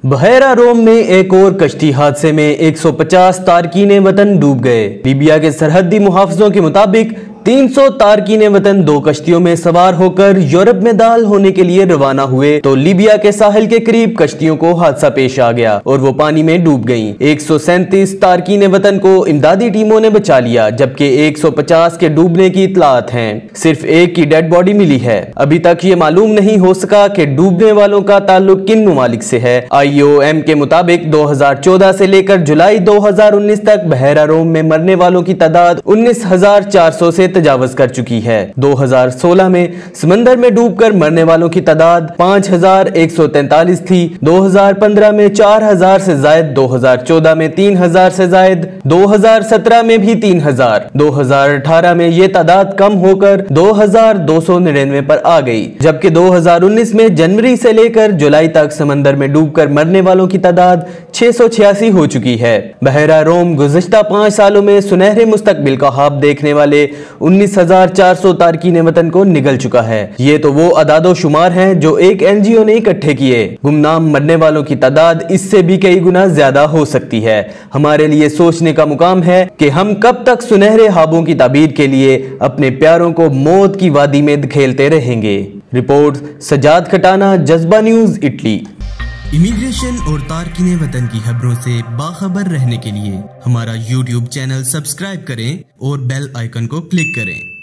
बहरा रोम में एक और कश्ती हादसे में 150 तारकीन वतन डूब गए। लीबिया के सरहदी मुहाफिजों के मुताबिक 300 तारकीन वतन 2 कश्तियों में सवार होकर यूरोप में दाल होने के लिए रवाना हुए तो लीबिया के साहिल के करीब कश्तियों को हादसा पेश आ गया और वो पानी में डूब गईं। 137 तारकीन वतन को इमदादी टीमों ने बचा लिया, जबकि 150 के डूबने की इतलात हैं। सिर्फ एक की डेड बॉडी मिली है। अभी तक ये मालूम नहीं हो सका कि डूबने वालों का ताल्लुक किन ममालिक से है। IOM के मुताबिक 2014 से लेकर जुलाई 2019 तक बहरा रोम में मरने वालों की तादाद 19,400 से तजावज कर चुकी है। 2016 में समंदर में डूबकर मरने वालों की तादाद 5,143 थी। 2015 में 4,000 से जायद, 2014 में 3,000 से जायद, 2017 में भी 3,000, 2018 में ये तादाद कम होकर 2,299 पर आ गई, जबकि 2019 में जनवरी से लेकर जुलाई तक समंदर में डूबकर मरने वालों की तादाद 686 हो चुकी है। बहरा रोम गुज़िश्ता 5 सालों में सुनहरे मुस्तकबिल का ख्वाब देखने वाले 19,400 तारकीन वतन को निगल चुका है। ये तो वो अदादो शुमार हैं जो एक NGO ने इकट्ठे किए। गुमनाम मरने वालों की तादाद इससे भी कई गुना ज्यादा हो सकती है। हमारे लिए सोचने का मुकाम है कि हम कब तक सुनहरे ख्वाबों की ताबीर के लिए अपने प्यारों को मौत की वादी में धकेलते रहेंगे। रिपोर्ट सजाद खटाना, जज्बा न्यूज, इटली। इमिग्रेशन और तारकीन वतन की खबरों से बाखबर रहने के लिए हमारा YouTube चैनल सब्सक्राइब करें और बेल आइकन को क्लिक करें।